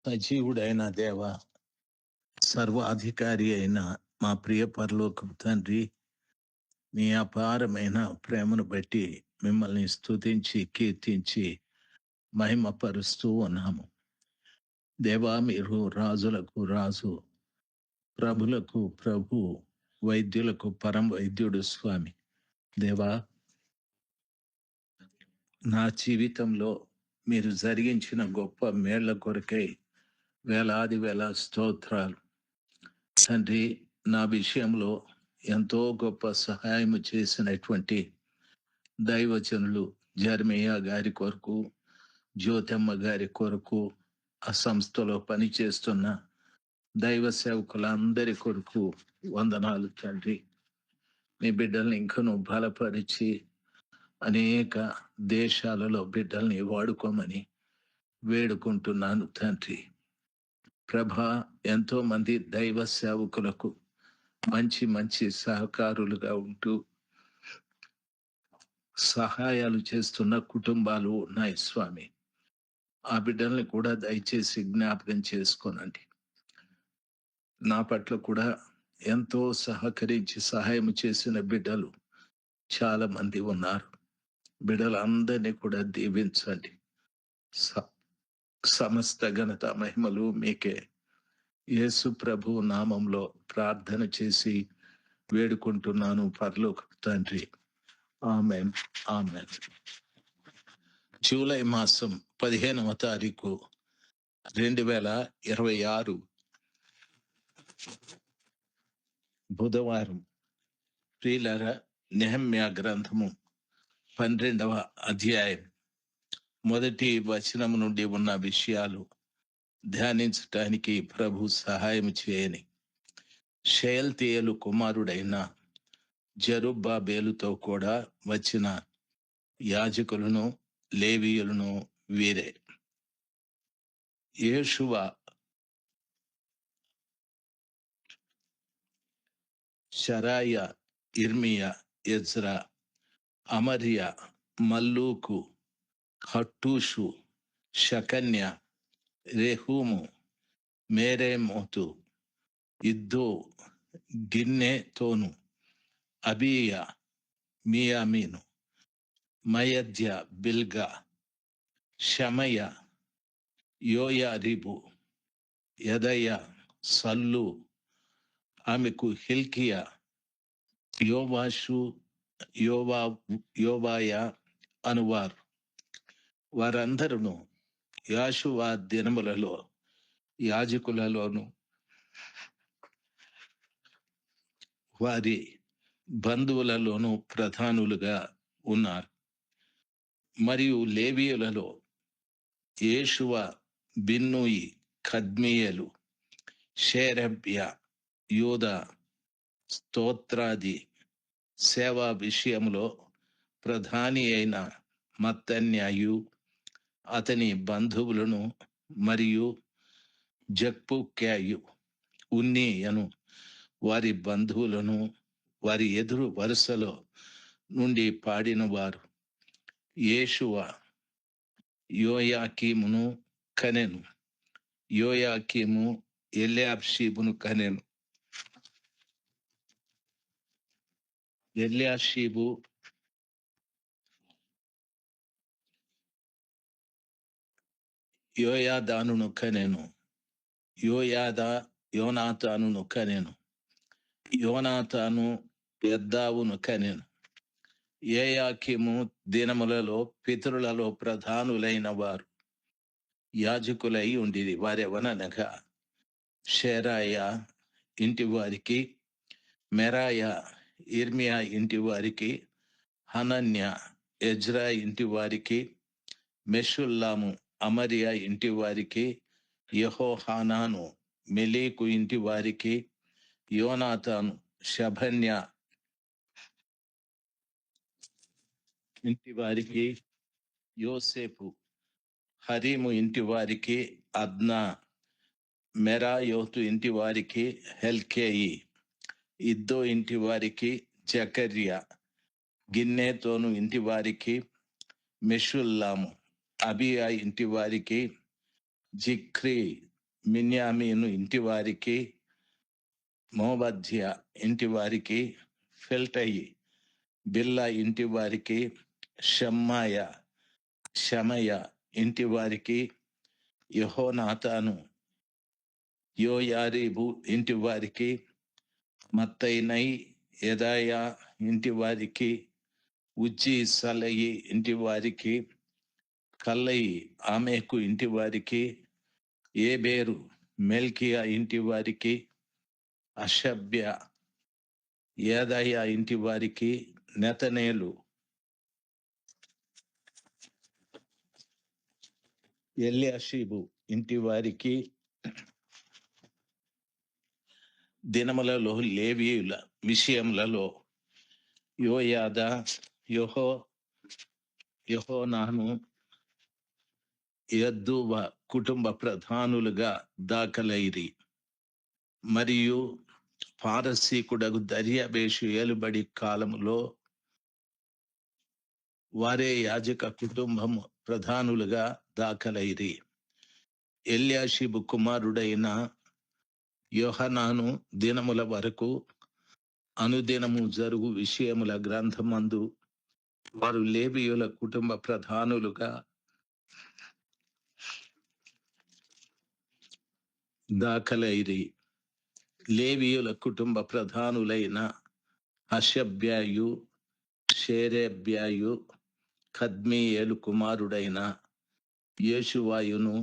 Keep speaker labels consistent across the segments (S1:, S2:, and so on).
S1: సజీవుడైన దేవ, సర్వాధికారి అయిన మా ప్రియ పరలోకపు తండ్రి, మీ అపారమైన ప్రేమను బట్టి మిమ్మల్ని స్తుతించి కీర్తించి మహిమపరుస్తూ ఉన్నాము. దేవా, మీరు రాజులకు రాజు, ప్రభులకు ప్రభు, వైద్యులకు పరం వైద్యుడు స్వామి. దేవా, నా జీవితంలో మీరు జరిగించిన గొప్ప మేళ్ల కొరకై వేలాది వేల స్తోత్రాలు. తండ్రి, నా విషయంలో ఎంతో గొప్ప సహాయం చేసినటువంటి దైవజనులు జర్మియా గారి కొరకు, జ్యోతమ్మ గారి కొరకు, ఆ సంస్థలో పనిచేస్తున్న దైవ సేవకులందరి కొరకు వందనాలు తండ్రి. మీ బిడ్డల్ని ఇంకను బలపరిచి అనేక దేశాలలో బిడ్డల్ని వాడుకోమని వేడుకుంటున్నాను తండ్రి. ప్రభా, ఎంతో మంది దైవ సేవకులకు మంచి మంచి సహకారులుగా ఉంటూ సహాయాలు చేస్తున్న కుటుంబాలు ఉన్నాయి స్వామి. ఆ బిడ్డల్ని కూడా దయచేసి జ్ఞాపకం చేసుకోనండి. నా పట్ల కూడా ఎంతో సహకరించి సహాయం చేసిన బిడ్డలు చాలా మంది ఉన్నారు. బిడ్డలందరినీ కూడా దీవించండి. సమస్త ఘనత మహిమలు మీకే. యేసు ప్రభు నామంలో ప్రార్థన చేసి వేడుకుంటున్నాను పరలోకపు తండ్రి. Amen, amen. జూలై మాసం 15వ తారీఖు 2026 బుధవారం. ప్రియులారా, నెహెమ్యా గ్రంథము 12వ అధ్యాయం మొదటి వచనం నుండి ఉన్న విషయాలు ధ్యానించటానికి ప్రభు సహాయం చేయని. షయల్తీయేలు కుమారుడైన జెరుబ్బాబేలుతో కూడా వచ్చిన యాజకులను లేవీయులను వీరే. యేషువ, షరాయ, ఇర్మియా, ఎజ్రా, అమర్య, మల్లూకు, హట్టూషు, షకన్య, రెహూము, మేరేమోతు, ఇద్దో, గిన్నెతోను, అబీయ, మియామీను, మయద్య, బిల్గా, షమయ, యోయారిబు, యదయ, సల్లు, ఆమెకు హిల్కియా, యోవాషు, యోవాయ అనువారు. వారందరూ యాషువా దినములలో యాజకులలోను వారి బంధువులలోనూ ప్రధానులుగా ఉన్నారు. మరియు లేవీయులలో యేషువ, బిన్నూయి, కద్మియేలు, షేరబ్య, యూద, స్తోత్రాది సేవా విషయంలో ప్రధాని అయిన మత్తన్యాయు, అతని బంధువులను, మరియు జక్పుక్యాయు, ఉన్నీయను వారి బంధువులను వారి ఎదురు వరుసలో నుండి పాడిన వారు. యేషువ యోయాకీమును కనెను. యోయాకీము ఎల్యాషీబును కనెను. ఎల్యాషీబు యోయాదానును కనెను. యోయాద యోనాతానును కనెను. యోనాతాను యద్దావును కనెను. యోయాకీము దినములలో పితరులలో ప్రధానులైన వారు యాజకులై ఉండిరి. వారెవననగా షేరాయ ఇంటి వారికి, మెరాయ ఇర్మియా ఇంటి వారికి, హనన్య ఎజ్రా ఇంటి వారికి, మెషుల్లాము అమరియా ఇంటి వారికి, యెహోహానాను మెలీకు ఇంటి వారికి, యోనాతాను షబన్య ఇంటి వారికి, యోసేపు హరీము ఇంటి వారికి, అద్నా మెరాయోతు ఇంటి వారికి, హెల్కేయి ఇద్దో ఇంటి వారికి, జకర్య గిన్నెతోను ఇంటి వారికి, మెషుల్లాము అబియా ఇంటి వారికి, జిక్రీ మిన్యామీను ఇంటి వారికి, మోబద్య ఇంటి వారికి, ఫెల్టయి బిల్లా ఇంటి వారికి, షమయ ఇంటి వారికి, యెహోనాతాను యోయారీబు ఇంటి వారికి, మత్తైనై యెదాయా ఇంటి వారికి, ఉజ్జీ సలయి ఇంటి వారికి, కల్లయి ఆమెకు ఇంటి వారికి, ఏబేరు మెల్కియా ఇంటి వారికి, అషభ్య యెదాయా ఇంటి వారికి, నెతనేలు ఎల్యాషీబు ఇంటి వారికి, దినములలో లేవీయుల విషయములలో యోయాదా, యెహోనాను, యద్దూవ కుటుంబ ప్రధానులుగా దాఖలైరి. మరియు పారసీకుడగు దర్యాబేషు ఏలుబడి కాలములో వారే యాజక కుటుంబము ప్రధానులుగా దాఖలైరి. ఎల్యాషీబు కుమారుడైన యోహనాను దినముల వరకు అనుదినము జరుగు విషయముల గ్రంథమందు వారు లేవీయుల కుటుంబ ప్రధానులుగా దాఖలైరి. లేవీయుల కుటుంబ ప్రధానులైన హషబ్యాయు, షేరేబ్యాయు, కద్మీయేలు కుమారుడైన యేషువాయును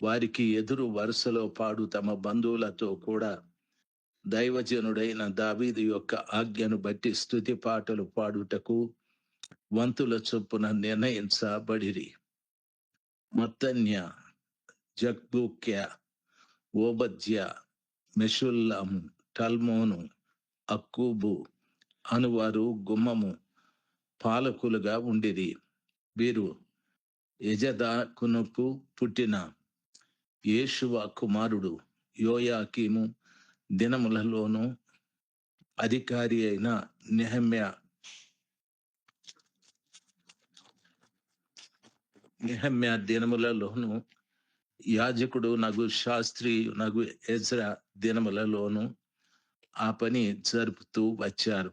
S1: వారికి ఎదురు వరుసలో పాడు తమ బంధువులతో కూడా దైవజనుడైన దావీదు యొక్క ఆజ్ఞను బట్టి స్తుతి పాటలు పాడుటకు వంతుల చొప్పున నిర్ణయించబడిరి. మత్తన్య, జక్బూక్య, ఓబద్య, మెషుల్లాము, టల్మోను, అక్కూబు అనువారు గుమ్మము పాలకులుగా ఉండిరి. వీరు యెజదాకునకు పుట్టిన యేషువ కుమారుడు యోయాకీము దినములలోను అధికారి అయిన నెహమ్యా దినములలోను యాజకుడు నగు శాస్త్రి నగు ఎజ్రా దినములలోను ఆ పని జరుపుతూ వచ్చారు.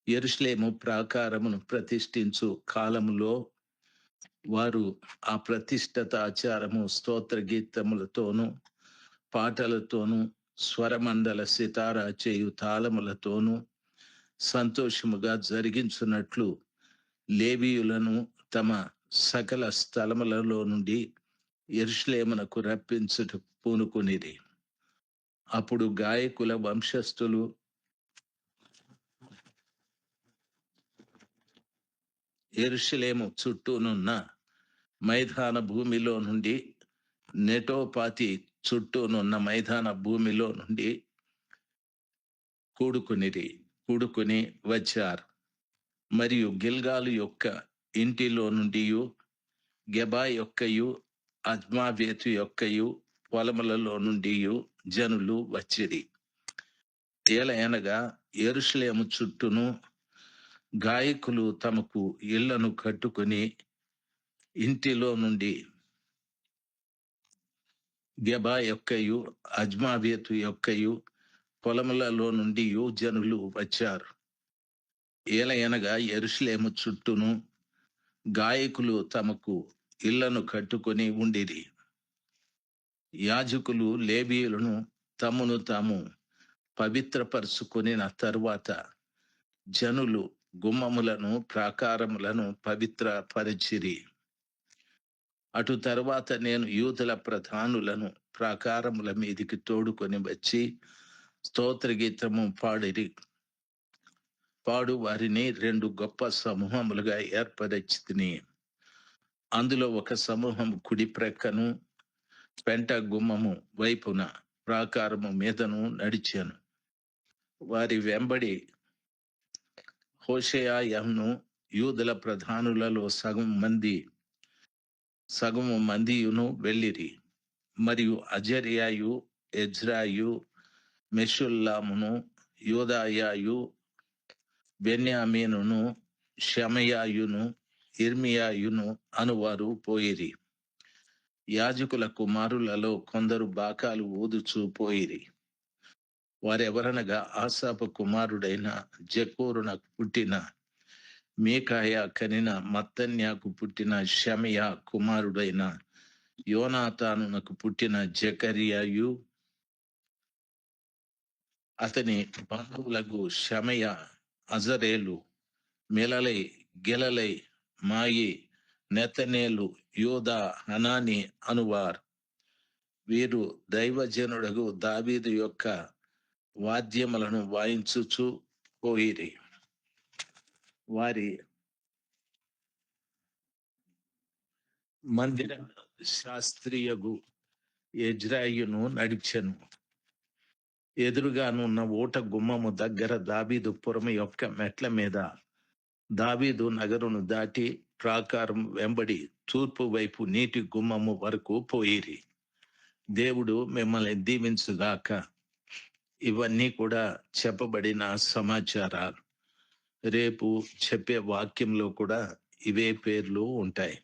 S1: యెరూషలేము ప్రాకారమును ప్రతిష్ఠించు కాలములో వారు ఆ ప్రతిష్ఠత ఆచారము స్తోత్ర గీతములతోనూ పాటలతోనూ స్వరమండల సితార చేయు తాళములతోనూ సంతోషముగా జరిగించున్నట్లు లేవీయులను తమ సకల స్థలములలో నుండి యెరూషలేమునకు రప్పించుట పూనుకొనిరి. అప్పుడు గాయకుల వంశస్థులు యెరూషలేము చుట్టూనున్న మైదాన భూమిలో నుండి, నెటోపాతి చుట్టూనున్న మైదాన భూమిలో నుండి కూడుకుని వచ్చారు. మరియు గిల్గాలు యొక్క ఇంటిలో నుండి, గెబా యొక్కయు అజ్మావేతు యొక్కయు పొలములలో నుండి జనులు వచ్చిరి. ఏలయనగా యెరూషలేము చుట్టూను గాయకులు తమకు ఇళ్లను కట్టుకుని ఇంటిలో నుండి గెబా యొక్కయు అజ్మావేతు యొక్కయు పొలములలో నుండి జనులు వచ్చారు. ఏలయనగా యెరూషలేము చుట్టూను గాయకులు తమకు ఇళ్లను కట్టుకుని ఉండిరి. యాజకులు లేవీయులను తమను తాము పవిత్రపరుచుకొనిన తరువాత జనులు గుమ్మములను ప్రాకారములను పవిత్రపరిచిరి. అటు తరువాత నేను యూదుల ప్రధానులను ప్రాకారముల మీదికి తోడుకొని వచ్చి స్తోత్రగీతము పాడు వారిని 2 గొప్ప సమూహములుగా ఏర్పరచితిని. అందులో ఒక సమూహము కుడి ప్రక్కను పెంట గుమ్మము వైపున ప్రాకారము మీదను నడిచాను. వారి వెంబడి హోషేయను యూదుల ప్రధానులలో సగము మందియును వెళ్ళిరి. మరియు అజర్యాయు, ఎజ్రాయు, మెషుల్లామును, యోదాయాయు, బెన్యామీనును, షమయాయును, ఇర్మియాయును అనువారు పోయిరి. యాజకుల కుమారులలో కొందరు బాకాలు ఊదుచూ పోయిరి. వారెవరనగా ఆసాపు కుమారుడైన జకోరునకు పుట్టిన మీకాయ కనిన మత్తన్యాకు పుట్టిన షమయ కుమారుడైన యోనాతానునకు పుట్టిన జకర్యాయు, అతని బంధువులకు షమయ, అజరేలు, మెలలై, గెలలై, మాయి, నెతనేలు, యోదా, హనాని అనువార్. వీరు దైవజనుడగు దావీదు యొక్క వాద్యములను వాయించుచు పోయిరి. వారి మందిర శాస్త్రియగు ఎజ్రాయిను నడిచెను. ఎదురుగానున్న ఓట గుమ్మము దగ్గర దావీదు పురము యొక్క మెట్ల మీద దావీదు నగరును దాటి ప్రాకారం వెంబడి తూర్పు వైపు నీటి గుమ్మము వరకు పోయిరి. దేవుడు మిమ్మల్ని దీవించుగాక. ఇవన్నీ కూడా చెప్పబడిన సమాచారాలు. రేపు చెప్పే వాక్యంలో కూడా ఇవే పేర్లు ఉంటాయి.